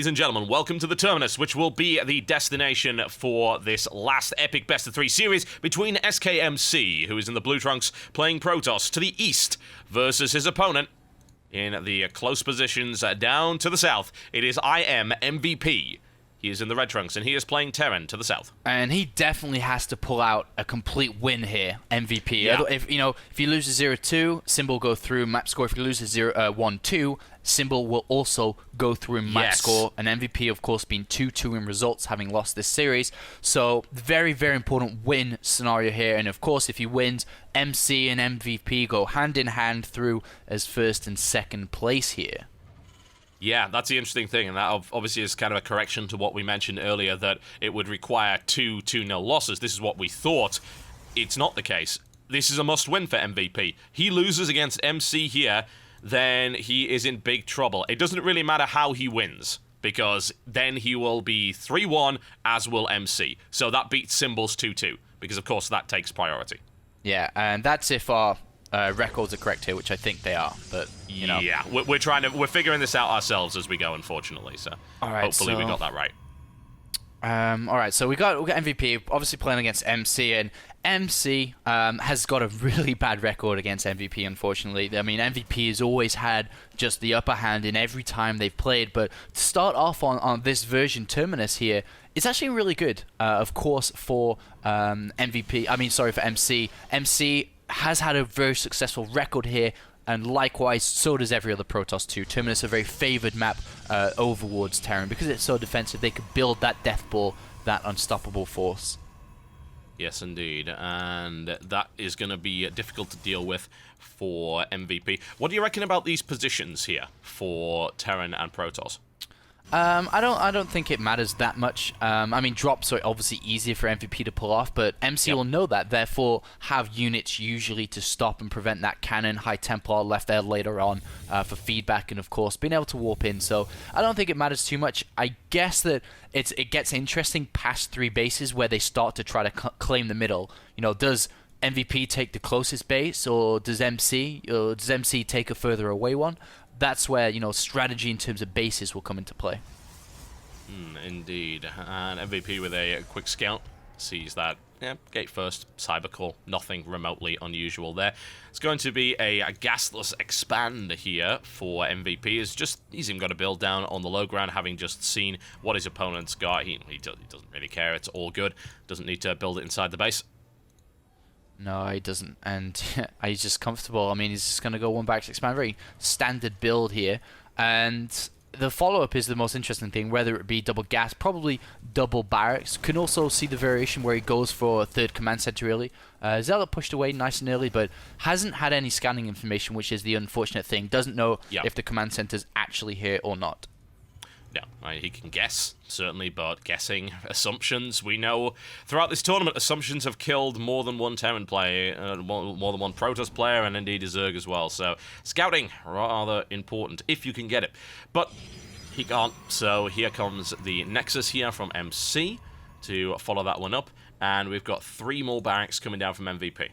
ladies and gentlemen, welcome to the Terminus, which will be the destination for this last epic best-of-3 series between SKMC, who is in the blue trunks, playing Protoss, to the east, versus his opponent in the close positions down to the south. It is IMMVP. He is in the red trunks, and he is playing Terran to the south. And he definitely has to pull out a complete win here, MVP. Yeah. If he loses 0-2, Symbol go through map score. If he loses 1-2, Symbol will also go through map score. And MVP, of course, being 2-2 in results, having lost this series. So very, very important win scenario here. And of course, if he wins, MC and MVP go hand in hand through as first and second place here. Yeah, that's the interesting thing, and that obviously is kind of a correction to what we mentioned earlier, that it would require 2-0 losses. This is what we thought. It's not the case. This is a must-win for MVP. He loses against MC here, then he is in big trouble. It doesn't really matter how he wins, because then he will be 3-1, as will MC. So that beats Symbol's 2-2, because of course that takes priority. Yeah, and that's if our records are correct here, which I think they are, but you know. Yeah, we're figuring this out ourselves as we go, unfortunately. So hopefully we got that right. All right, so we got MVP obviously playing against MC, and MC has got a really bad record against MVP, unfortunately. I mean, MVP has always had just the upper hand in every time they've played, but to start off on this version Terminus here, it's actually really good, of course, for for MC. MC has had a very successful record here, and likewise, so does every other Protoss too. Terminus a very favored map overwards Terran. Because it's so defensive, they could build that death ball, that unstoppable force. Yes, indeed, and that is going to be difficult to deal with for MVP. What do you reckon about these positions here for Terran and Protoss? I don't think it matters that much. I mean, drops are obviously easier for MVP to pull off, but MC will know that, therefore have units usually to stop and prevent that cannon. High Templar left there later on for feedback, and of course being able to warp in. So I don't think it matters too much. I guess that it gets interesting past 3 bases where they start to try to claim the middle. You know, does MVP take the closest base, or does MC take a further away one? That's where, you know, strategy in terms of bases will come into play. Indeed. And MVP with a quick scout sees that, gate first, cyber core, nothing remotely unusual there. It's going to be a gasless expand here for MVP. He's even got to build down on the low ground, having just seen what his opponent's got. He doesn't really care. It's all good. Doesn't need to build it inside the base. No, he doesn't, and he's just comfortable. I mean, he's just going to go one barracks expand, very standard build here, and the follow-up is the most interesting thing, whether it be double gas, probably double barracks. Can also see the variation where he goes for a third command center early. Zealot pushed away nice and early, but hasn't had any scanning information, which is the unfortunate thing. Doesn't know if the command center's actually here or not. No, he can guess, certainly, but guessing, assumptions, we know throughout this tournament, assumptions have killed more than one Terran player, more than one Protoss player, and indeed a Zerg as well. So, scouting, rather important, if you can get it. But he can't, so here comes the Nexus here from MC to follow that one up, and we've got 3 more barracks coming down from MVP.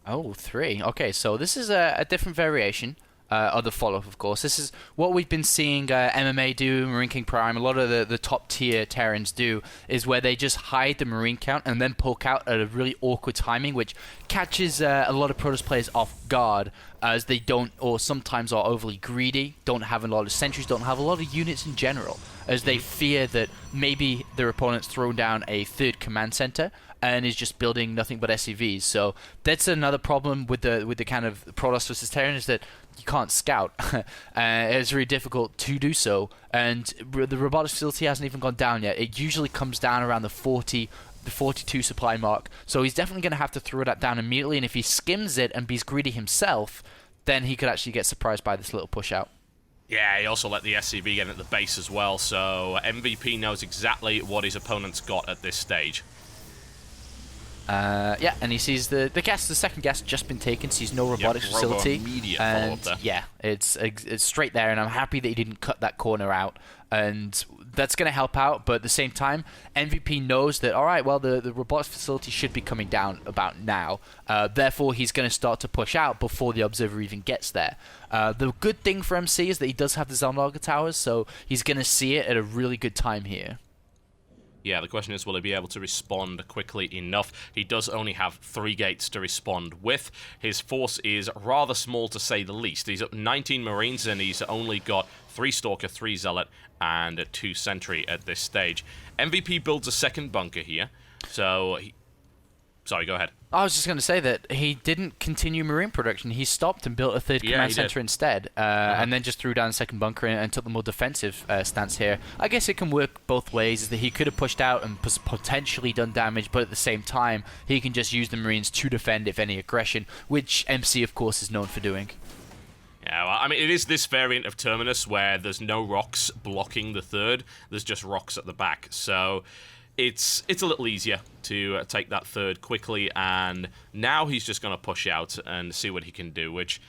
Oh, 3. Okay, so this is a different variation. Other follow-up, of course. This is what we've been seeing MMA do, Marine King Prime, a lot of the top-tier Terrans do, is where they just hide the Marine count and then poke out at a really awkward timing, which catches a lot of Protoss players off guard, as they don't, or sometimes are overly greedy, don't have a lot of sentries, don't have a lot of units in general, as they fear that maybe their opponent's thrown down a third command center and is just building nothing but SCVs. So that's another problem with the kind of Protoss versus Terran, is that you can't scout. It's very difficult to do so, and the robotics facility hasn't even gone down yet. It usually comes down around the 42 supply mark, so he's definitely going to have to throw that down immediately, and if he skims it and be greedy himself, then he could actually get surprised by this little push out. Yeah, he also let the SCV get at the base as well, so MVP knows exactly what his opponent's got at this stage. Yeah, and he sees the second gas just been taken, sees no robotics facility, and yeah, it's straight there, and I'm happy that he didn't cut that corner out. And that's going to help out, but at the same time, MVP knows that, all right, well, the robotics facility should be coming down about now. Therefore, he's going to start to push out before the observer even gets there. The good thing for MC is that he does have the Zellnaga towers, so he's going to see it at a really good time here. Yeah, the question is, will he be able to respond quickly enough? He does only have 3 gates to respond with. His force is rather small, to say the least. He's up 19 Marines, and he's only got 3 Stalker, 3 Zealot, and 2 Sentry at this stage. MVP builds a second bunker here, so... Sorry, go ahead. I was just going to say that he didn't continue Marine production. He stopped and built a third command center instead, and then just threw down a second bunker and took the more defensive stance here. I guess it can work both ways, is that he could have pushed out and potentially done damage, but at the same time, he can just use the Marines to defend if any aggression, which MC, of course, is known for doing. Yeah, well, I mean, it is this variant of Terminus where there's no rocks blocking the third, there's just rocks at the back, so... It's a little easier to take that third quickly, and now he's just going to push out and see what he can do, which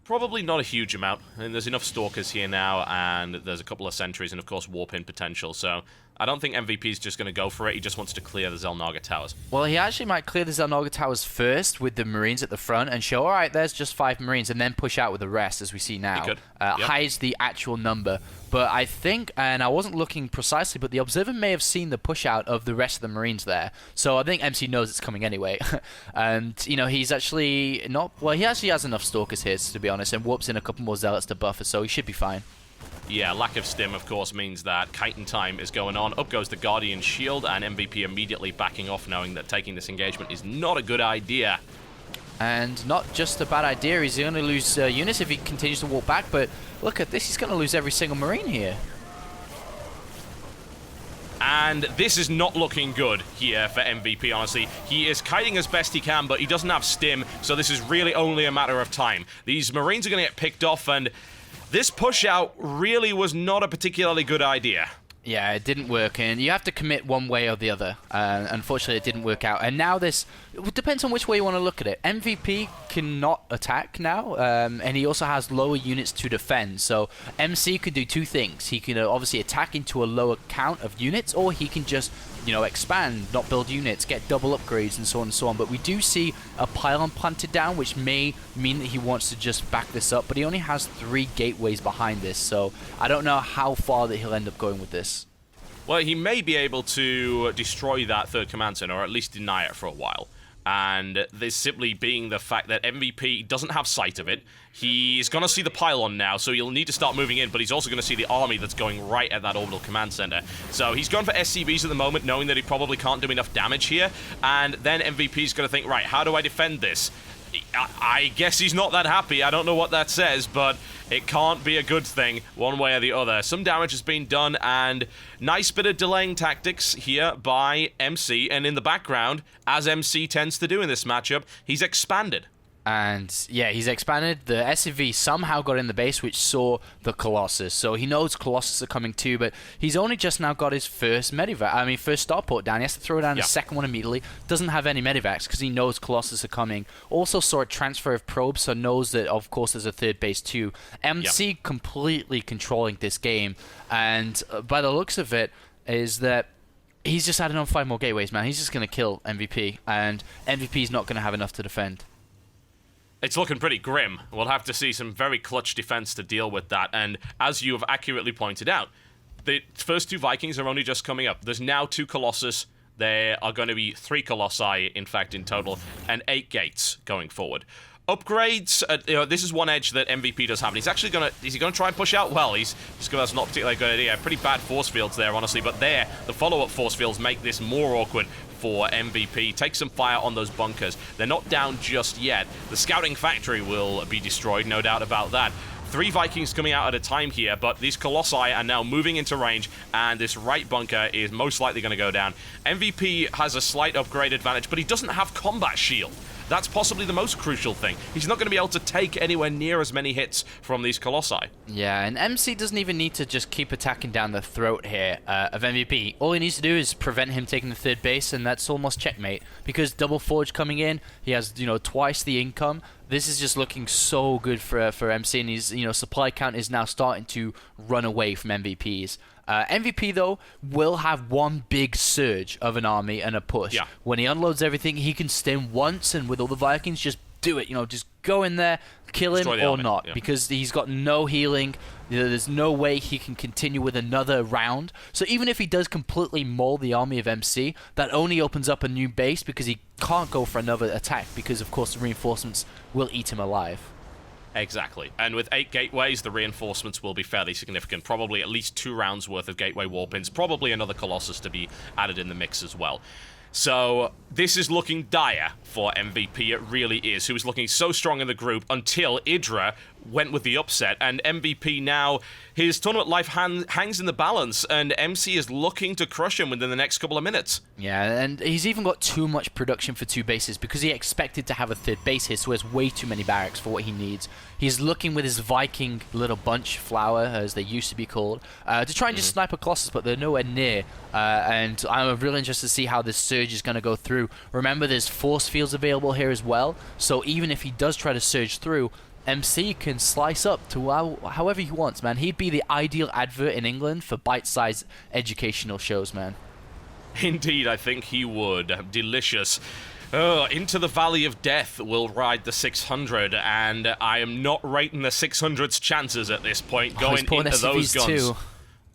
probably not a huge amount. I mean, there's enough Stalkers here now, and there's a couple of Sentries, and of course warp-in potential, so I don't think MVP is just going to go for it. He just wants to clear the Zellnaga towers. Well, he actually might clear the Zellnaga towers first with the Marines at the front and show, all right, there's just 5 Marines, and then push out with the rest, as we see now. He could. Hides the actual number. But I think, and I wasn't looking precisely, but the observer may have seen the push out of the rest of the Marines there. So I think MC knows it's coming anyway. And, you know, he's actually not... Well, he actually has enough Stalkers here, to be honest, and warps in a couple more Zealots to buffer, so he should be fine. Yeah, lack of stim, of course, means that chitin time is going on. Up goes the Guardian Shield, and MVP immediately backing off, knowing that taking this engagement is not a good idea. And not just a bad idea, he's going to lose units if he continues to walk back, but look at this, he's going to lose every single Marine here. And this is not looking good here for MVP, honestly. He is kiting as best he can, but he doesn't have stim, so this is really only a matter of time. These Marines are going to get picked off, and this push out really was not a particularly good idea. Yeah, it didn't work, and you have to commit one way or the other. Unfortunately, it didn't work out. And now this... It depends on which way you want to look at it. MVP cannot attack now, and he also has lower units to defend. So MC could do 2 things. He can obviously attack into a lower count of units, or he can just, you know, expand, not build units, get double upgrades, and so on and so on. But we do see a pylon planted down, which may mean that he wants to just back this up. But he only has 3 gateways behind this, so I don't know how far that he'll end up going with this. Well, he may be able to destroy that third command center, or at least deny it for a while. And this simply being the fact that MVP doesn't have sight of it. He's going to see the pylon now, so he'll need to start moving in, but he's also going to see the army that's going right at that orbital command center. So he's going for SCVs at the moment, knowing that he probably can't do enough damage here. And then MVP's going to think, right, how do I defend this? I guess he's not that happy. I don't know what that says, but it can't be a good thing one way or the other. Some damage has been done, and nice bit of delaying tactics here by MC. And in the background, as MC tends to do in this matchup, he's expanded. And yeah, he's expanded. The SCV somehow got in the base, which saw the Colossus. So he knows Colossus are coming too, but he's only just now got his first first starport down. He has to throw down the second one immediately. Doesn't have any medivacs because he knows Colossus are coming. Also saw a transfer of probes, so knows that, of course, there's a third base too. MC completely controlling this game, and by the looks of it, is that he's just adding on 5 more gateways, man. He's just going to kill MVP, and MVP's not going to have enough to defend. It's looking pretty grim. We'll have to see some very clutch defense to deal with that. And as you have accurately pointed out, the first 2 Vikings are only just coming up. There's now 2 Colossus. There are going to be 3 Colossi, in fact, in total, and 8 gates going forward. Upgrades, this is one edge that MVP does have, and he's actually going to... Is he going to try and push out? Well, he's just going to... That's not a particularly good idea. Pretty bad force fields there, honestly, but there, the follow-up force fields make this more awkward for MVP. Take some fire on those bunkers. They're not down just yet. The scouting factory will be destroyed, no doubt about that. 3 Vikings coming out at a time here, but these Colossi are now moving into range, and this right bunker is most likely going to go down. MVP has a slight upgrade advantage, but he doesn't have combat shield. That's possibly the most crucial thing. He's not going to be able to take anywhere near as many hits from these Colossi. Yeah, and MC doesn't even need to just keep attacking down the throat here of MVP. All he needs to do is prevent him taking the third base, and that's almost checkmate. Because Double Forge coming in, he has, you know, twice the income. This is just looking so good for MC, and his, you know, supply count is now starting to run away from MVP's. MVP, though, will have one big surge of an army and a push. Yeah. When he unloads everything, he can stim once, and with all the Vikings, just do it. Just go in there, kill him or not, because he's got no healing. There's no way he can continue with another round. So even if he does completely maul the army of MC, that only opens up a new base because he can't go for another attack because, of course, the reinforcements will eat him alive. Exactly. And with 8 gateways, the reinforcements will be fairly significant. Probably at least 2 rounds worth of gateway warpins. Probably another Colossus to be added in the mix as well. So this is looking dire for MVP, it really is, who was looking so strong in the group until IGIdrA went with the upset, and MVP now, his tournament life hangs in the balance, and MC is looking to crush him within the next couple of minutes. Yeah, and he's even got too much production for 2 bases because he expected to have a 3rd base here, so he has way too many barracks for what he needs. He's looking with his Viking little bunch flower, as they used to be called, to try and just snipe a Colossus, but they're nowhere near. And I'm really interested to see how this surge is going to go through. Remember, there's force fields available here as well, so even if he does try to surge through, MC can slice up to however he wants, man. He'd be the ideal advert in England for bite-sized educational shows, man. Indeed, I think he would. Delicious. Into the Valley of Death will ride the 600, and I am not rating the 600's chances at this point going into those guns. Too.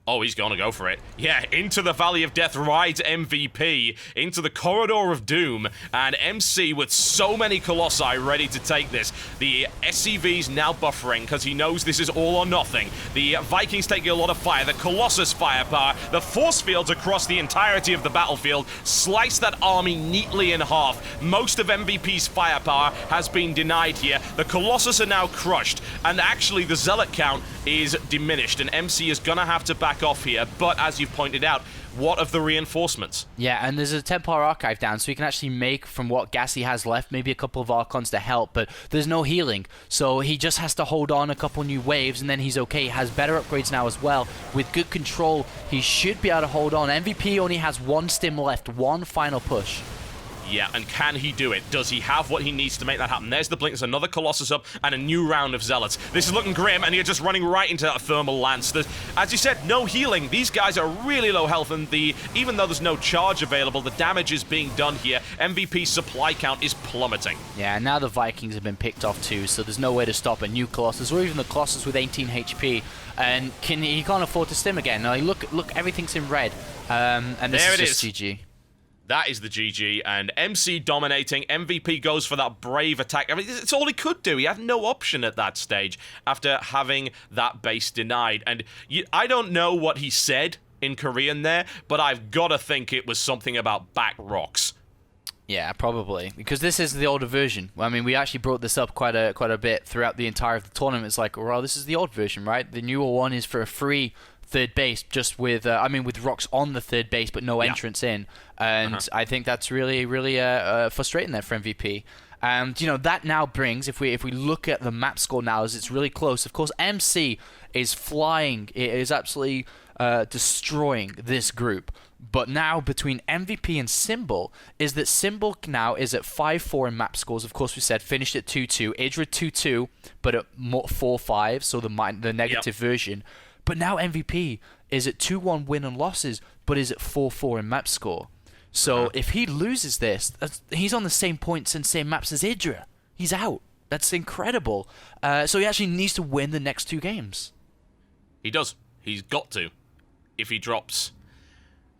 Oh, he's going to go for it. Yeah, into the Valley of Death rides MVP, into the Corridor of Doom, and MC with so many Colossi ready to take this. The SCV's now buffering because he knows this is all or nothing. The Vikings taking a lot of fire, the Colossus firepower, the force fields across the entirety of the battlefield slice that army neatly in half. Most of MVP's firepower has been denied here. The Colossus are now crushed, and actually the Zealot count is diminished, and MC is going to have to back off here, but as you've pointed out, what of the reinforcements? Yeah, and there's a Templar Archive down, so he can actually make, from what gas he has left, maybe a couple of Archons to help, but there's no healing, so he just has to hold on a couple new waves, and then he's okay. He has better upgrades now as well. With good control, he should be able to hold on. MVP only has 1 stim left, 1 final push. Yeah, and can he do it? Does he have what he needs to make that happen? There's the blink, there's another Colossus up, and a new round of Zealots. This is looking grim, and you're just running right into that Thermal Lance. As you said, no healing. These guys are really low health, and even though there's no charge available, the damage is being done here. MVP's supply count is plummeting. Yeah, and now the Vikings have been picked off too, so there's no way to stop a new Colossus, or even the Colossus with 18 HP, and he can't afford to stim again. Now, look, everything's in red, and this there is it just is. GG. That is the GG, and MC dominating. MVP goes for that brave attack. I mean, it's all he could do. He had no option at that stage after having that base denied. And I don't know what he said in Korean there, but I've got to think it was something about back rocks. Yeah, probably, because this is the older version. I mean, we actually brought this up quite a bit throughout the entire of the tournament. It's like, well, this is the old version, right? The newer one is for a free 3rd base, just with with rocks on the 3rd base, but no entrance in. And I think that's really frustrating there for MVP. And that now brings, if we look at the map score now, as it's really close. Of course, MC is flying. It is absolutely destroying this group. But now between MVP and SKMC is that SKMC now is at 5-4 in map scores. Of course, we said finished at 2-2. IGIdrA 2-2, but at 4-5, so the negative version. But now MVP is at 2-1 win and losses, but is at 4-4 in map score. So if he loses this, he's on the same points and same maps as IGIdrA. He's out. That's incredible. So he actually needs to win the next 2 games. He does. He's got to. If he drops...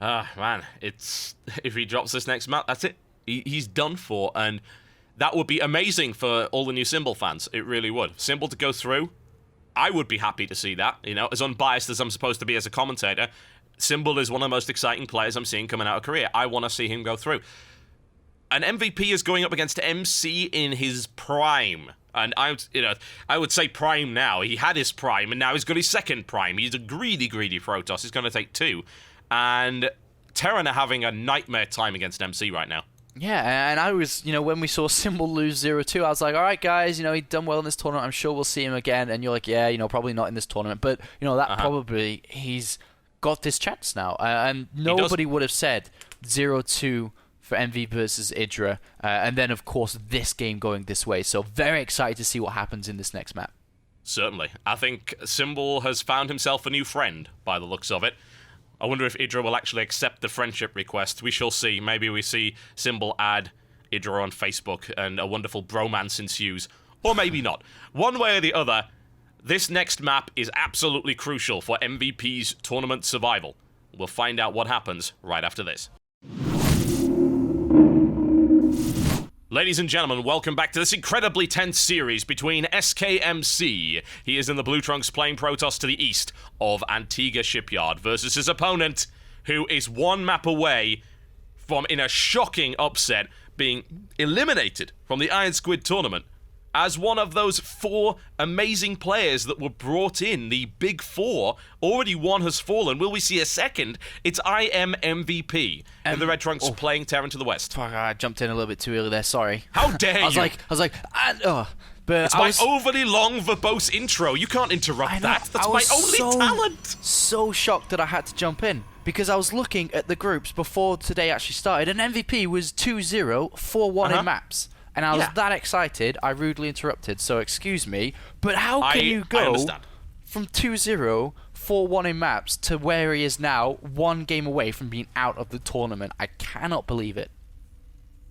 if he drops this next map, that's it. He's done for, and that would be amazing for all the new SKMC fans. It really would. SKMC to go through... I would be happy to see that, as unbiased as I'm supposed to be as a commentator. SKMC is one of the most exciting players I'm seeing coming out of Korea. I want to see him go through. And MVP is going up against MC in his prime. And I would say prime now. He had his prime, and now he's got his second prime. He's a greedy Protoss. He's going to take 2. And Terran are having a nightmare time against MC right now. Yeah, and I was, when we saw SKMC lose 0-2, I was like, all right, guys, he's done well in this tournament. I'm sure we'll see him again. And you're like, yeah, probably not in this tournament. But, that probably, he's got this chance now. And nobody would have said 0-2 for MV versus IGIdrA. And then, of course, this game going this way. So very excited to see what happens in this next map. Certainly. I think SKMC has found himself a new friend, by the looks of it. I wonder if IGIdrA will actually accept the friendship request. We shall see. Maybe we see Symbol add IGIdrA on Facebook and a wonderful bromance ensues. Or maybe not. One way or the other, this next map is absolutely crucial for MVP's tournament survival. We'll find out what happens right after this. Ladies and gentlemen, welcome back to this incredibly tense series between SKMC, he is in the Blue Trunks playing Protoss to the east of Antigua Shipyard, versus his opponent, who is one map away from, in a shocking upset, being eliminated from the IronSquid tournament. As one of those 4 amazing players that were brought in, the big 4, already one has fallen. Will we see a second? It's IMMVP. And the Red Trunks playing Terran to the west. Fuck, I jumped in a little bit too early there, sorry. How dare you? I was like, but it's my overly long, verbose intro. You can't interrupt that. That's my only talent. So shocked that I had to jump in. Because I was looking at the groups before today actually started, and MVP was 2-0, 4-1 in maps. And I was that excited, I rudely interrupted, so excuse me. But how can you go from 2-0, 4-1 in maps to where he is now, 1 game away from being out of the tournament? I cannot believe it.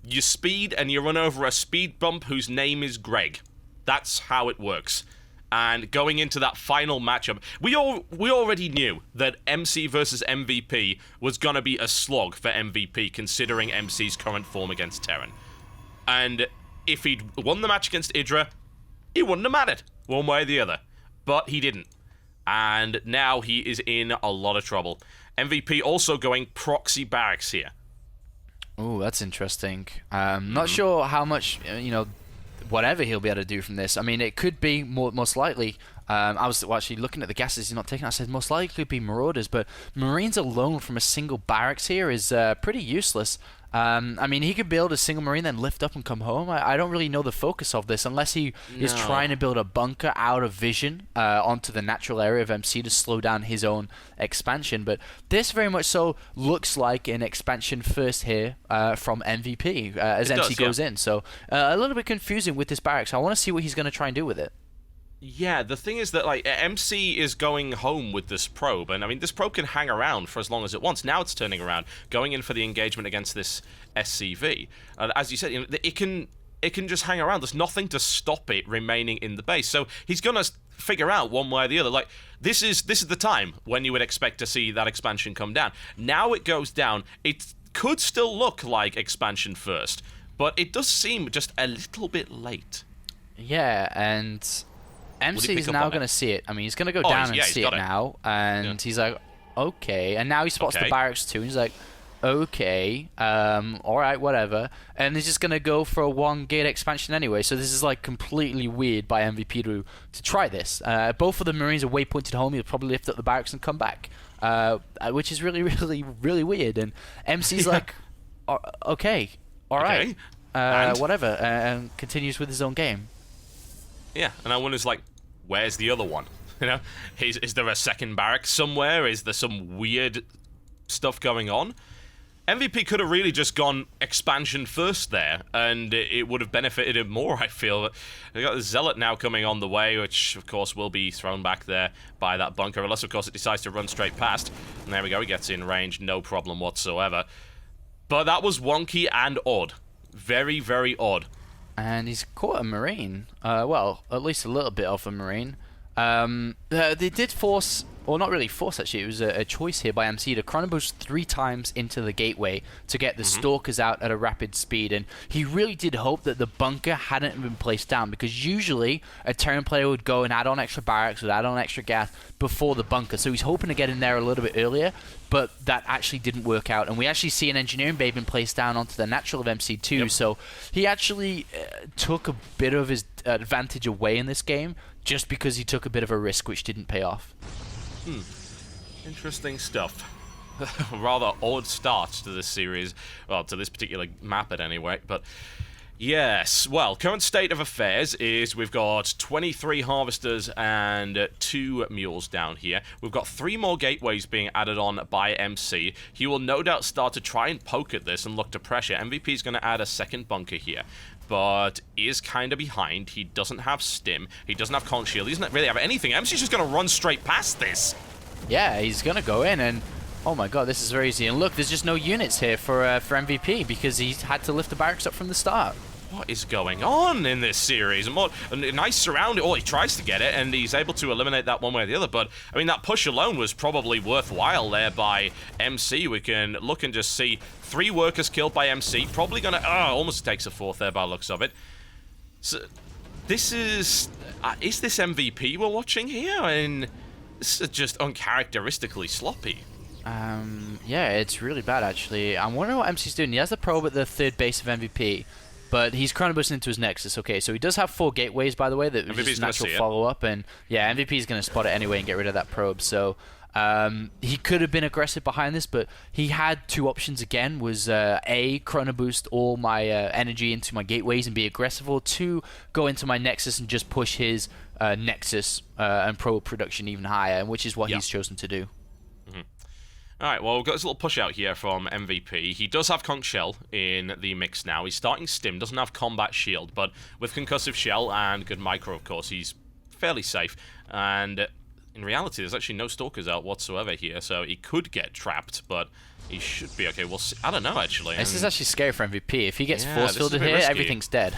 You speed and you run over a speed bump whose name is Greg. That's how it works. And going into that final matchup, we already knew that MC versus MVP was going to be a slog for MVP, considering MC's current form against Terran. And if he'd won the match against IGIdrA, he wouldn't have mattered, one way or the other. But he didn't. And now he is in a lot of trouble. MVP also going proxy barracks here. Oh, that's interesting. Not sure how much, whatever he'll be able to do from this. I mean, it could be most likely. I was actually looking at the guesses he's not taking. I said most likely could be Marauders, but Marines alone from a single barracks here is pretty useless. I mean, he could build a single Marine, then lift up and come home. I don't really know the focus of this, unless he is trying to build a bunker out of vision onto the natural area of MC to slow down his own expansion. But this very much so looks like an expansion first here from MVP as MC goes in. So a little bit confusing with this barracks. I want to see what he's going to try and do with it. Yeah, the thing is that, like, MC is going home with this probe, and I mean, this probe can hang around for as long as it wants. Now it's turning around, going in for the engagement against this SCV. As you said, it can just hang around. There's nothing to stop it remaining in the base. So he's gonna figure out one way or the other. Like, this is the time when you would expect to see that expansion come down. Now it goes down. It could still look like expansion first, but it does seem just a little bit late. Yeah, and MC is now going to see it. I mean, he's going to go down and see it now. And he's like, okay. And now he spots the barracks too. And he's like, okay, alright, whatever. And he's just going to go for a 1-gate expansion anyway. So this is like completely weird by MVP to try this. Both of the Marines are waypointed home. He'll probably lift up the barracks and come back. Which is really, really, really weird. And MC's like, okay, alright, whatever. And continues with his own game. Yeah, and I wonder, like, where's the other one? Is there a second barrack somewhere? Is there some weird stuff going on? MVP could have really just gone expansion first there, and it would have benefited him more, I feel. We've got the Zealot now coming on the way, which, of course, will be thrown back there by that bunker, unless, of course, it decides to run straight past. And there we go, he gets in range, no problem whatsoever. But that was wonky and odd. Very, very odd. And he's caught a Marine. Well, at least a little bit of a Marine. They did force, or not really force actually, it was a choice here by MC to chronobush 3 times into the gateway to get the Stalkers out at a rapid speed. And he really did hope that the bunker hadn't been placed down, because usually a Terran player would go and add on extra barracks, would add on extra gas before the bunker. So he's hoping to get in there a little bit earlier, but that actually didn't work out. And we actually see an engineering bay being placed down onto the natural of MC2. So he actually took a bit of his advantage away in this game just because he took a bit of a risk, which didn't pay off. Interesting stuff. Rather odd start to this series. Well, to this particular map at any rate, but yes. Well, current state of affairs is we've got 23 harvesters and 2 mules down here. We've got 3 more gateways being added on by MC. He will no doubt start to try and poke at this and look to pressure. MVP is going to add a second bunker here, but is kind of behind. He doesn't have stim. He doesn't have conch shield. He doesn't really have anything. MC's just going to run straight past this. Yeah, he's going to go in and... Oh my god, this is very easy. And look, there's just no units here for MVP because he's had to lift the barracks up from the start. What is going on in this series? A nice surrounding. Oh, he tries to get it, and he's able to eliminate that one way or the other. But, I mean, that push alone was probably worthwhile there by MC. We can look and just see 3 workers killed by MC. Probably going to... almost takes a 4th there by the looks of it. So, this is... is this MVP we're watching here? I mean, this is just uncharacteristically sloppy. Yeah, it's really bad, actually. I'm wondering what MC's doing. He has the probe at the 3rd base of MVP. But he's chrono boosting into his Nexus. Okay, so he does have 4 gateways, by the way, that was just natural follow-up. And yeah, MVP is going to spot it anyway and get rid of that probe. So he could have been aggressive behind this, but he had 2 options again. Was A, chrono boost all my energy into my gateways and be aggressive, or 2, go into my Nexus and just push his Nexus and probe production even higher, which is what he's chosen to do. Alright, well, we've got this little push out here from MVP. He does have Conch Shell in the mix now. He's starting Stim, doesn't have Combat Shield, but with Concussive Shell and good Micro, of course, he's fairly safe. And in reality, there's actually no Stalkers out whatsoever here, so he could get trapped, but he should be okay. We'll see. I don't know, actually. This is actually scary for MVP. If he gets force fielded here, everything's dead.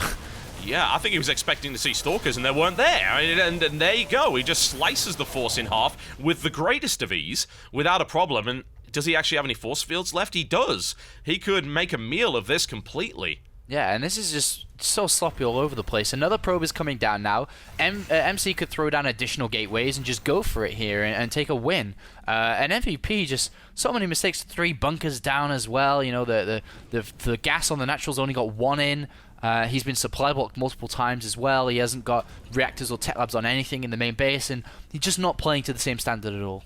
Yeah, I think he was expecting to see Stalkers, and they weren't there. And there you go. He just slices the Force in half with the greatest of ease, without a problem. And does he actually have any Force fields left? He does. He could make a meal of this completely. Yeah, and this is just so sloppy all over the place. Another probe is coming down now. MC could throw down additional gateways and just go for it here and take a win. And MVP just so many mistakes. 3 bunkers down as well. You know, the gas on the natural's only got 1 in. He's been supply blocked multiple times as well. He hasn't got reactors or tech labs on anything in the main base, and he's just not playing to the same standard at all.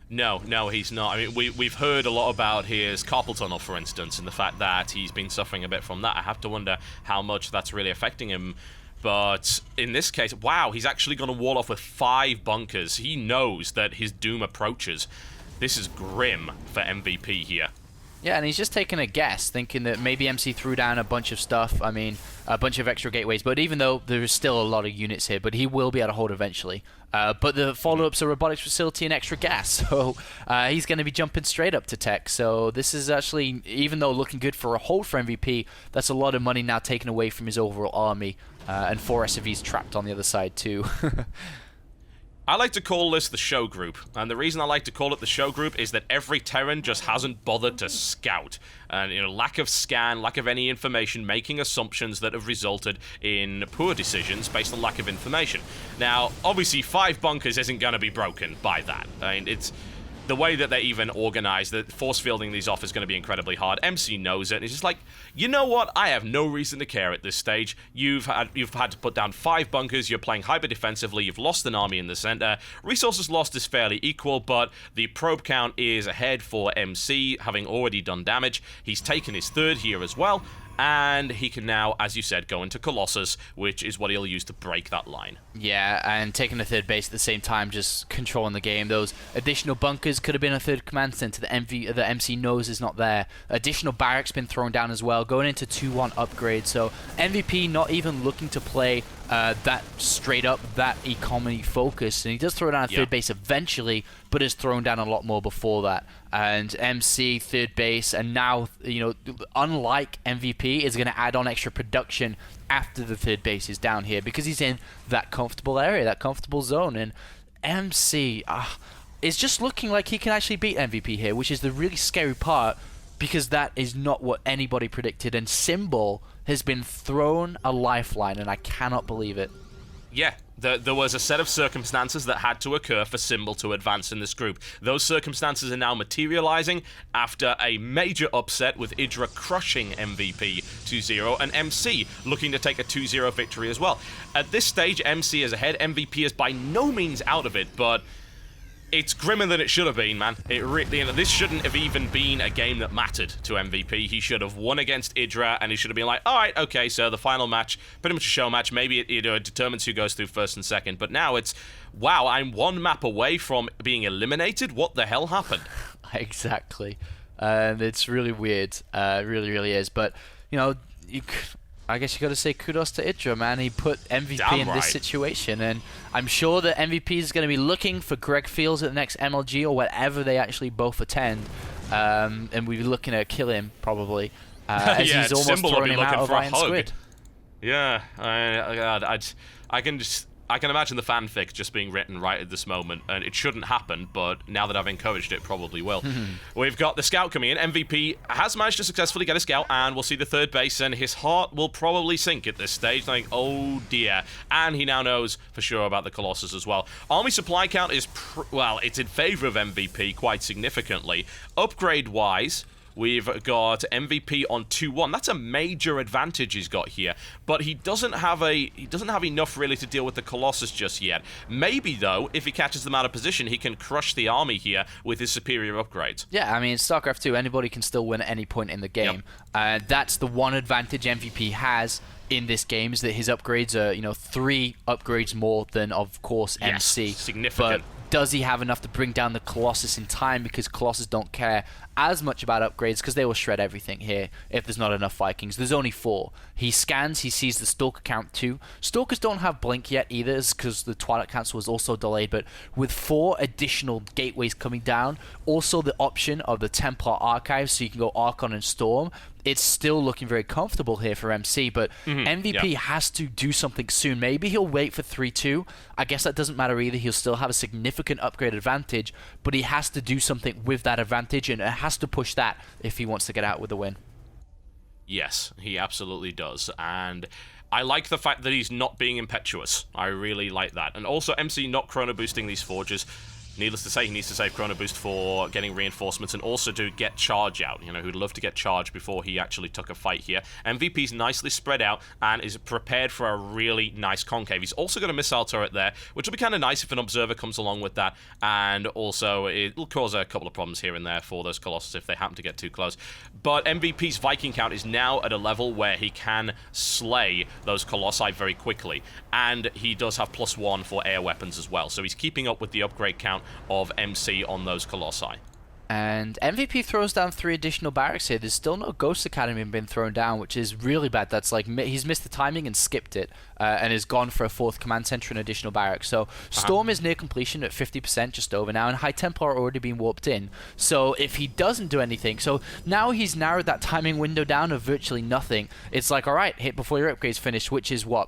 No, he's not. I mean, we've heard a lot about his carpal tunnel, for instance, and the fact that he's been suffering a bit from that. I have to wonder how much that's really affecting him. But in this case, wow, he's actually going to wall off with 5 bunkers. He knows that his doom approaches. This is grim for MVP here. Yeah, and he's just taking a guess, thinking that maybe MC threw down a bunch of stuff, a bunch of extra gateways, but even though there's still a lot of units here, but he will be able to hold eventually. But the follow-ups are robotics facility and extra gas, so he's going to be jumping straight up to tech. So this is actually, even though looking good for a hold for MVP, that's a lot of money now taken away from his overall army, and 4 SFVs trapped on the other side too. I like to call this the show group, and the reason I like to call it the show group is that every Terran just hasn't bothered to scout. And, you know, lack of scan, lack of any information, making assumptions that have resulted in poor decisions based on lack of information. Now, obviously, 5 bunkers isn't going to be broken by that. I mean, it's... the way that they're even organized, that force fielding these off is going to be incredibly hard. MC knows it, and he's just like, you know what? I have no reason to care at this stage. You've had to put down 5 bunkers. You're playing hyper defensively. You've lost an army in the center. Resources lost is fairly equal, but the probe count is ahead for MC, having already done damage. He's taken his 3rd here as well. And he can now, as you said, go into Colossus, which is what he'll use to break that line. Yeah, and taking the 3rd base at the same time, just controlling the game. Those additional bunkers could have been a 3rd command center that MC knows is not there. Additional barracks been thrown down as well, going into 2-1 upgrade. So MVP not even looking to play that straight up, that economy focus. And he does throw down a 3rd base eventually, but has thrown down a lot more before that. And MC, 3rd base, and now, you know, unlike MVP, is going to add on extra production after the 3rd base is down here because he's in that comfortable area, that comfortable zone. And MC is just looking like he can actually beat MVP here, which is the really scary part because that is not what anybody predicted. And Symbol has been thrown a lifeline, and I cannot believe it. Yeah, there was a set of circumstances that had to occur for Symbol to advance in this group. Those circumstances are now materializing after a major upset with EGIdrA crushing MVP 2-0 and MC looking to take a 2-0 victory as well. At this stage, MC is ahead. MVP is by no means out of it, but it's grimmer than it should have been, man. This shouldn't have even been a game that mattered to MVP. He should have won against EGIdrA, and he should have been like, all right, okay, so the final match, pretty much a show match. Maybe it determines who goes through 1st and 2nd. But now it's, wow, I'm 1 map away from being eliminated? What the hell happened? Exactly. It's really weird. Really, really is. But, you know, I guess you got to say kudos to IGIdrA, man. He put MVP Damn in right. this situation, and I'm sure that MVP is going to be looking for Greg Fields at the next MLG or whatever they actually both attend, and we'll be looking to kill him probably, as yeah, he's almost SKMC will throwing be him looking out of for a IronSquid. hug. Yeah, I can imagine the fanfic just being written right at this moment, and it shouldn't happen, but now that I've encouraged it, probably will. We've got the scout coming in. MVP has managed to successfully get a scout, and we'll see the third base, and his heart will probably sink at this stage, like, oh dear. And he now knows for sure about the Colossus as well. Army supply count is, well, it's in favor of MVP quite significantly. Upgrade-wise, we've got MVP on 2-1. That's a major advantage he's got here, but he doesn't have enough really to deal with the Colossus just yet. Maybe though, if he catches them out of position, he can crush the army here with his superior upgrades. Yeah, I mean, in StarCraft 2, anybody can still win at any point in the game. That's the one advantage MVP has in this game, is that his upgrades are, 3 upgrades more than, of course, MC. Significant. But does he have enough to bring down the Colossus in time? Because Colossus don't care as much about upgrades, because they will shred everything here if there's not enough Vikings. There's only 4. He scans, he sees the Stalker count 2. Stalkers don't have Blink yet either, because the Twilight Council was also delayed, but with 4 additional gateways coming down, also the option of the Templar Archive, so you can go Archon and Storm, it's still looking very comfortable here for MC, but MVP has to do something soon. Maybe he'll wait for 3-2. I guess that doesn't matter either. He'll still have a significant upgrade advantage, but he has to do something with that advantage, and it has to push that if he wants to get out with a win. Yes, he absolutely does, and I like the fact that he's not being impetuous. I really like that. And also MC not chrono boosting these forges. Needless to say, he needs to save chrono boost for getting reinforcements and also to get charge out. Who'd love to get charge before he actually took a fight here. MVP's nicely spread out and is prepared for a really nice concave. He's also got a missile turret there, which will be kind of nice if an observer comes along with that. And also, it'll cause a couple of problems here and there for those Colossus if they happen to get too close. But MVP's Viking count is now at a level where he can slay those Colossi very quickly. And he does have +1 for air weapons as well. So he's keeping up with the upgrade count of MC on those Colossi. And MVP throws down 3 additional barracks here. There's still no Ghost Academy been thrown down, which is really bad. That's like, he's missed the timing and skipped it, and is gone for a 4th command center and additional barracks. So Storm is near completion at 50%, just over now, and High Templar are already been warped in. So if he doesn't do anything, so now he's narrowed that timing window down of virtually nothing. It's like, alright, hit before your upgrade's finished, which is what?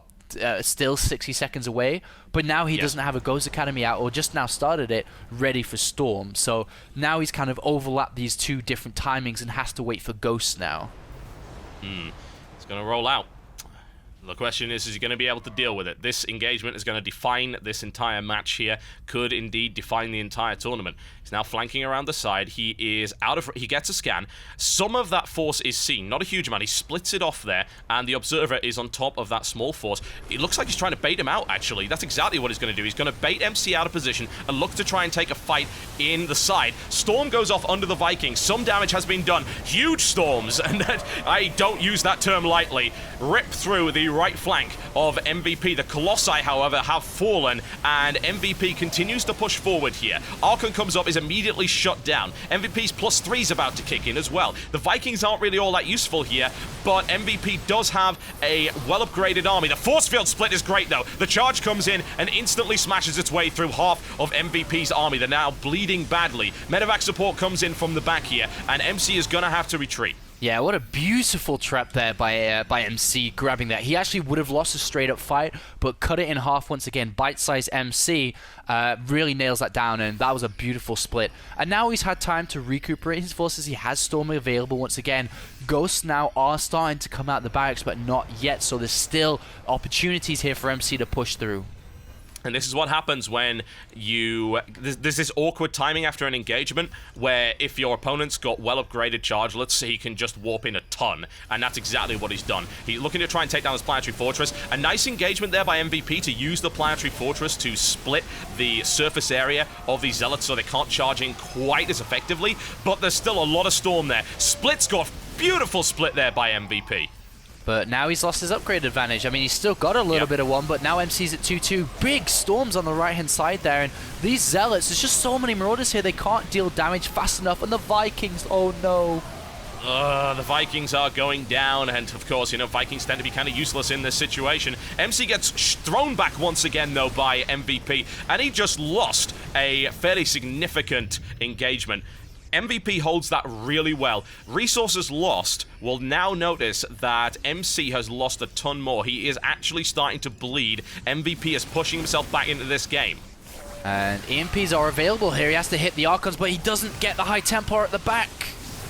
Still 60 seconds away, but now he doesn't have a Ghost Academy out, or just now started it, ready for Storm. So now he's kind of overlapped these 2 different timings and has to wait for Ghosts now. It's going to roll out. The question is he going to be able to deal with it? This engagement is going to define this entire match here, could indeed define the entire tournament. He's now flanking around the side. He is he gets a scan. Some of that force is seen, not a huge amount. He splits it off there, and the observer is on top of that small force. It looks like he's trying to bait him out, actually. That's exactly what he's going to do. He's going to bait MC out of position and look to try and take a fight in the side. Storm goes off under the Vikings. Some damage has been done. Huge storms, and I don't use that term lightly, rip through the right flank of MVP. The Colossi, however, have fallen, and MVP continues to push forward here. Archon comes up, is immediately shut down. MVP's +3 is about to kick in as well. The Vikings aren't really all that useful here, but MVP does have a well-upgraded army. The force field split is great, though. The charge comes in and instantly smashes its way through half of MVP's army. They're now bleeding badly. Medevac support comes in from the back here, and MC is going to have to retreat. Yeah, what a beautiful trap there by MC, grabbing that. He actually would have lost a straight-up fight, but cut it in half once again. Bite-sized MC really nails that down, and that was a beautiful split. And now he's had time to recuperate his forces. He has Storm available once again. Ghosts now are starting to come out the barracks, but not yet, so there's still opportunities here for MC to push through. And this is what happens when there's this awkward timing after an engagement where if your opponent's got well-upgraded chargelets, he can just warp in a ton. And that's exactly what he's done. He's looking to try and take down this Planetary Fortress. A nice engagement there by MVP to use the Planetary Fortress to split the surface area of these Zealots so they can't charge in quite as effectively. But there's still a lot of Storm there. Split's got beautiful split there by MVP. But now he's lost his upgrade advantage. I mean, he's still got a little bit of one, but now MC's at 2-2. Big storms on the right-hand side there, and these Zealots, there's just so many Marauders here, they can't deal damage fast enough, and the Vikings, oh no. The Vikings are going down, and of course, Vikings tend to be kind of useless in this situation. MC gets thrown back once again, though, by MVP, and he just lost a fairly significant engagement. MVP holds that really well. Resources lost will now notice that MC has lost a ton more. He is actually starting to bleed. MVP is pushing himself back into this game. And EMPs are available here. He has to hit the Archons, but he doesn't get the high tempo at the back.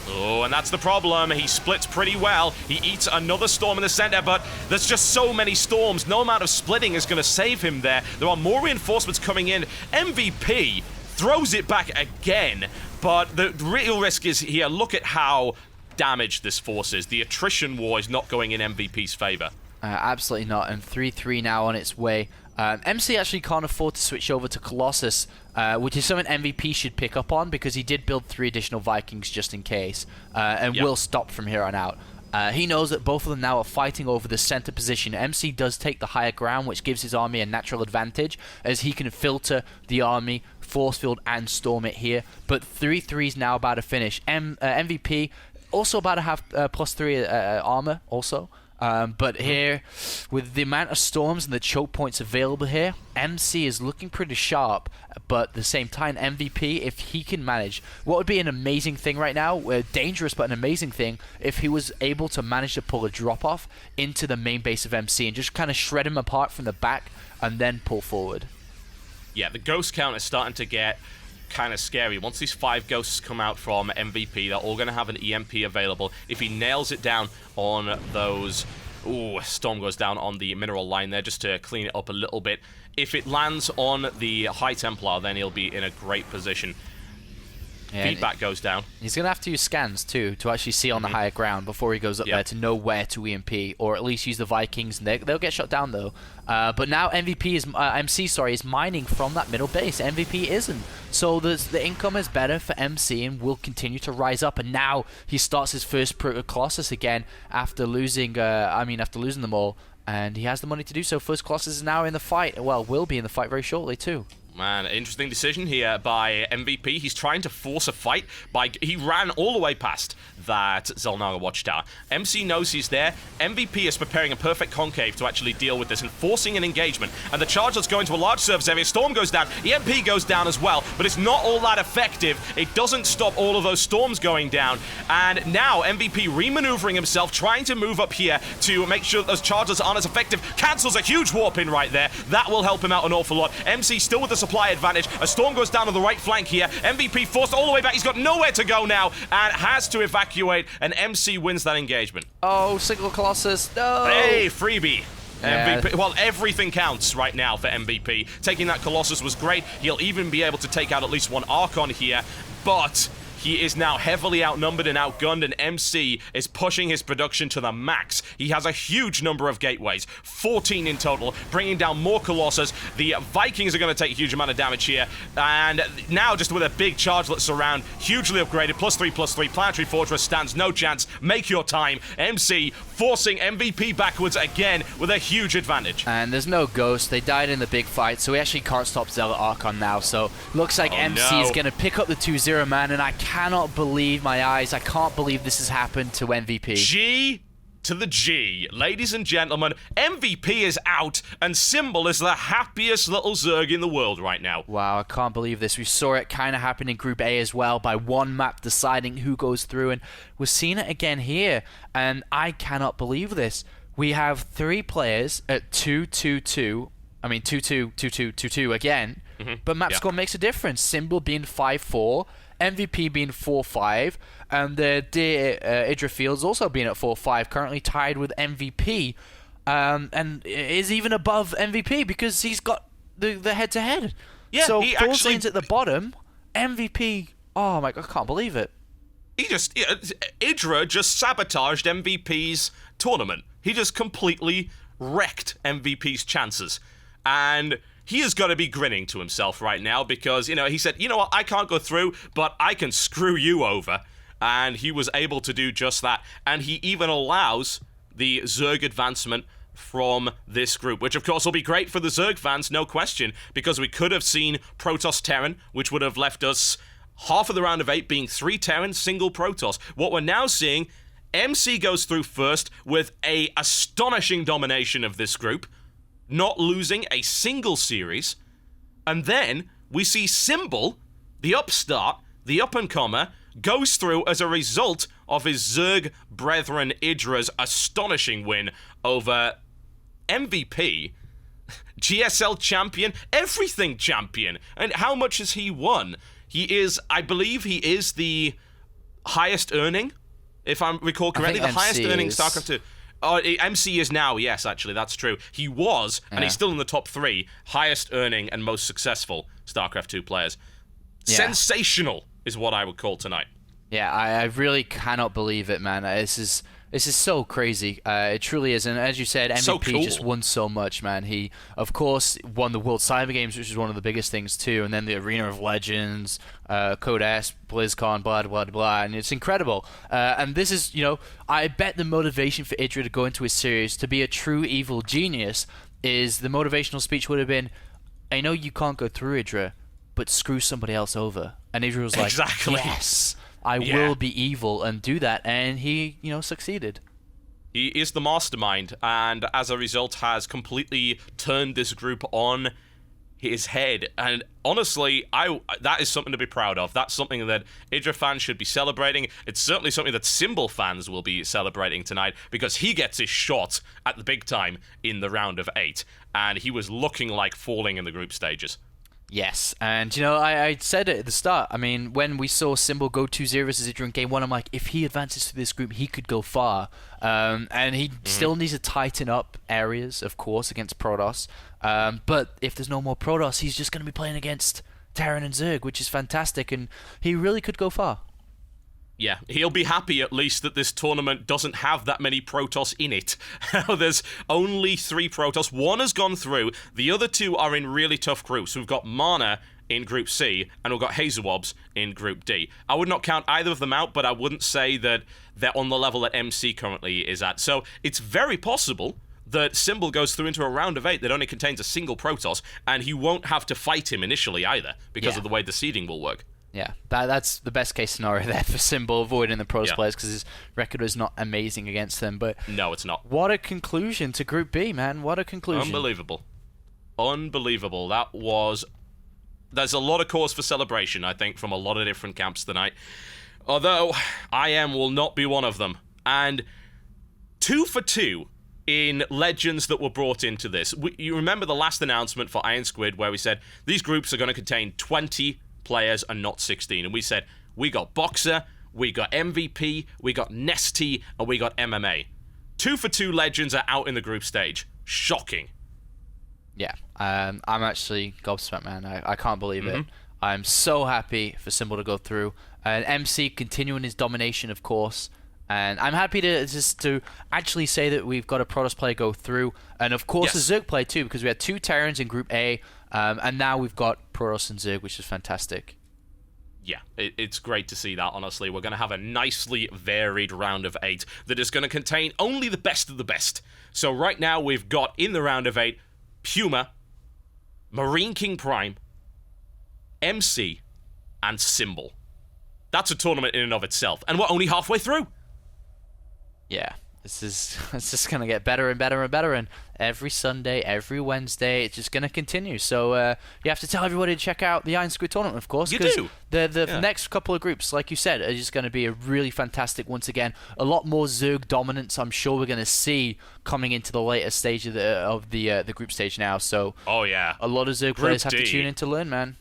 Oh, and that's the problem. He splits pretty well. He eats another storm in the center, but there's just so many storms. No amount of splitting is going to save him there. There are more reinforcements coming in. MVP throws it back again, but the real risk is here. Look at how damaged this force is. The attrition war is not going in MVP's favor. Absolutely not, and 3-3 now on its way. MC actually can't afford to switch over to Colossus, which is something MVP should pick up on because he did build 3 additional Vikings just in case, and will stop from here on out. He knows that both of them now are fighting over the center position. MC does take the higher ground, which gives his army a natural advantage, as he can filter the army, force field, and storm it here. But 3-3 is now about to finish. MVP also about to have +3 armor also. But here, with the amount of storms and the choke points available here, MC is looking pretty sharp, but at the same time, MVP, if he can manage, what would be an amazing thing right now, dangerous but an amazing thing, if he was able to manage to pull a drop-off into the main base of MC and just kind of shred him apart from the back and then pull forward. Yeah, the ghost count is starting to get kind of scary. Once these 5 ghosts come out from MVP, they're all going to have an EMP available. If he nails it down on those... Ooh, Storm goes down on the mineral line there just to clean it up a little bit. If it lands on the High Templar, then he'll be in a great position. Yeah, feedback goes down. He's going to have to use scans, too, to actually see on the higher ground before he goes up there to know where to EMP, or at least use the Vikings. And they'll get shot down, though. But now MC is mining from that middle base. MVP isn't. So the income is better for MC and will continue to rise up. And now he starts his first Proto-Colossus again after losing, after losing them all. And he has the money to do so. First Colossus is now in the fight. Well, will be in the fight very shortly, too. Man, interesting decision here by MVP. He's trying to force a fight. He ran all the way past that Zelnaga Watchtower. MC knows he's there. MVP is preparing a perfect concave to actually deal with this and forcing an engagement. And the charge going to a large surface area. Storm goes down. EMP goes down as well, but it's not all that effective. It doesn't stop all of those storms going down. And now MVP remaneuvering himself, trying to move up here to make sure those charges aren't as effective. Cancels a huge warp in right there. That will help him out an awful lot. MC still with the supply advantage. A storm goes down on the right flank here. MVP forced all the way back. He's got nowhere to go now and has to evacuate, and MC wins that engagement. Oh, single Colossus. No. Hey, freebie. MVP. Well, everything counts right now for MVP. Taking that Colossus was great. He'll even be able to take out at least one Archon here, but he is now heavily outnumbered and outgunned, and MC is pushing his production to the max. He has a huge number of gateways, 14 in total, bringing down more Colossus. The Vikings are going to take a huge amount of damage here, and now just with a big chargelet surround, hugely upgraded, +3/+3, Planetary Fortress stands no chance. Make your time. MC forcing MVP backwards again with a huge advantage. And there's no ghost. They died in the big fight, so we actually can't stop Zealot Archon now, so looks like MC is going to pick up the 2-0, man, and I cannot believe my eyes. I can't believe this has happened to MVP. G to the G. Ladies and gentlemen, MVP is out, and SKMC is the happiest little Zerg in the world right now. Wow, I can't believe this. We saw it kind of happen in Group A as well, by one map deciding who goes through, and we're seeing it again here, and I cannot believe this. We have 3 players at 2-2-2. I mean, 2-2, 2-2, 2-2 again, but map score makes a difference. SKMC being 5-4, MVP being 4-5, and the EGIdrA Fields also being at 4-5, currently tied with MVP, and is even above MVP because he's got the head-to-head. Yeah, so he ThorZaIN's at the bottom, MVP, oh my god, I can't believe it. EGIdrA just sabotaged MVP's tournament. He just completely wrecked MVP's chances, and he has got to be grinning to himself right now because, he said, you know what, I can't go through, but I can screw you over. And he was able to do just that. And he even allows the Zerg advancement from this group, which of course will be great for the Zerg fans, no question, because we could have seen Protoss Terran, which would have left us half of the round of 8 being 3 Terran, single Protoss. What we're now seeing, MC goes through first with a astonishing domination of this group, not losing a single series. And then we see SKMC, the upstart, the up-and-comer, goes through as a result of his Zerg brethren EGIdRA's astonishing win over MVP, GSL champion, everything champion. And how much has he won? He is, I believe he is the highest earning, if I recall correctly, the highest earning StarCraft 2. MC is now, yes, actually, that's true. He was, and he's still in the top 3, highest earning and most successful StarCraft 2 players. Yeah. Sensational is what I would call tonight. Yeah, I really cannot believe it, man. This is so crazy. It truly is. And as you said, MVP so cool. just won so much, man. He, of course, won the World Cyber Games, which is one of the biggest things, too. And then the Arena of Legends, Code S, BlizzCon, blah, blah, blah. And it's incredible. And this is, I bet the motivation for EGIdRA to go into his series, to be a true evil genius, is the motivational speech would have been, I know you can't go through EGIdRA, but screw somebody else over. And EGIdRA was like, exactly. Yes. I will be evil and do that, and he, succeeded. He is the mastermind, and as a result has completely turned this group on his head. And honestly, that is something to be proud of. That's something that EGIdRA fans should be celebrating. It's certainly something that SKMC fans will be celebrating tonight, because he gets his shot at the big time in the round of 8, and he was looking like falling in the group stages. Yes, and I said it at the start. I mean, when we saw SKMC go 2-0 versus EGIdRA in Game 1, I'm like, if he advances through this group, he could go far. And he still needs to tighten up areas, of course, against Protoss. But if there's no more Protoss, he's just going to be playing against Terran and Zerg, which is fantastic, and he really could go far. Yeah, he'll be happy at least that this tournament doesn't have that many Protoss in it. There's only 3 Protoss. 1 has gone through. The other 2 are in really tough groups. We've got Mana in Group C, and we've got Hazewobs in Group D. I would not count either of them out, but I wouldn't say that they're on the level that MC currently is at. So it's very possible that SKMC goes through into a round of 8 that only contains a single Protoss, and he won't have to fight him initially either, because of the way the seeding will work. Yeah, that's the best case scenario there for SKMC, avoiding the Protoss players, because his record is not amazing against them. But no, it's not. What a conclusion to Group B, man. What a conclusion. Unbelievable. Unbelievable. There's a lot of cause for celebration, I think, from a lot of different camps tonight. Although, IM will not be one of them. And 2 for 2 in legends that were brought into this. You remember the last announcement for IronSquid, where we said, these groups are going to contain 20 players and not 16, and we said we got Boxer, we got MVP, we got Nesty, and we got MMA. 2 for 2 legends are out in the group stage. Shocking. Yeah, I'm actually gobsmacked, man. I can't believe it. I'm so happy for SKMC to go through, and MC continuing his domination, of course. And I'm happy to actually say that we've got a Protoss player go through, and of course a Zerg player too, because we had 2 Terrans in Group A, and now we've got Protoss and Zerg, which is fantastic. Yeah, it's great to see that, honestly. We're going to have a nicely varied round of 8 that is going to contain only the best of the best. So right now we've got, in the round of 8, Puma, Marine King Prime, MC, and SKMC. That's a tournament in and of itself, and we're only halfway through. Yeah, it's just going to get better and better and better, and every Sunday, every Wednesday, it's just going to continue. So you have to tell everybody to check out the IronSquid tournament, of course. You do. The next couple of groups, like you said, are just going to be a really fantastic, once again, a lot more Zerg dominance I'm sure we're going to see coming into the later stage of the group stage now. So oh yeah, a lot of Zerg players have to tune in to learn, man.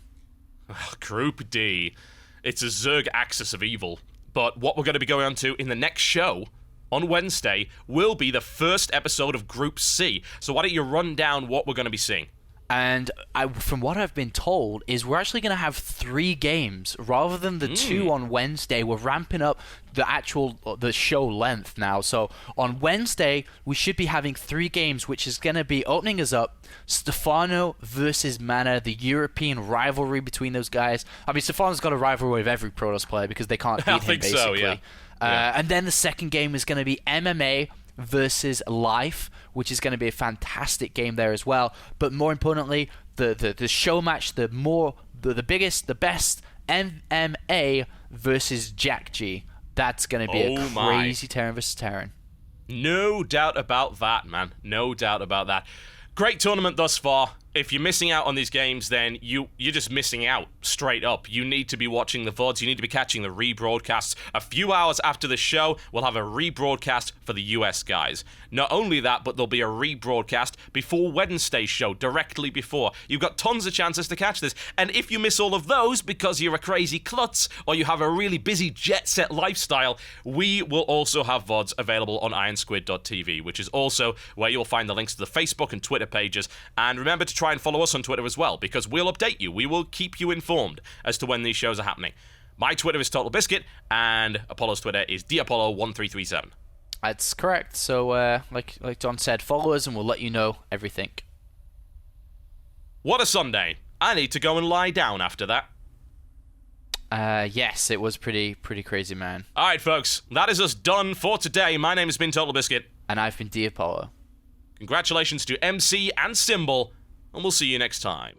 Group D. It's a Zerg axis of evil. But what we're going to be going on to in the next show on Wednesday will be the first episode of Group C. So why don't you run down what we're going to be seeing? And from what I've been told, is we're actually going to have 3 games rather than the 2 on Wednesday. We're ramping up the show length now. So on Wednesday, we should be having 3 games, which is going to be opening us up Stefano versus Mana, the European rivalry between those guys. I mean, Stefano's got a rivalry with every Protoss player because they can't beat him, basically. So, yeah. And then the second game is going to be MMA versus Life, which is going to be a fantastic game there as well. But more importantly, the show match, the biggest, the best MMA versus Jack G. That's going to be a crazy Terran versus Terran. No doubt about that, man. No doubt about that. Great tournament thus far. If you're missing out on these games, then you're just missing out, straight up. You need to be watching the VODs. You need to be catching the rebroadcasts. A few hours after the show, we'll have a rebroadcast for the US guys. Not only that, but there'll be a rebroadcast before Wednesday's show, directly before. You've got tons of chances to catch this. And if you miss all of those because you're a crazy klutz or you have a really busy jet-set lifestyle, we will also have VODs available on IronSquid.tv, which is also where you'll find the links to the Facebook and Twitter pages. And remember to try and follow us on Twitter as well, because we'll update you. We will keep you informed as to when these shows are happening. My Twitter is TotalBiscuit, and Apollo's Twitter is DApollo1337. That's correct. So, like John said, follow us and we'll let you know everything. What a Sunday. I need to go and lie down after that. Yes, it was pretty crazy, man. Alright, folks, that is us done for today. My name has been TotalBiscuit. And I've been DApollo. Congratulations to MC and SKMC, and we'll see you next time.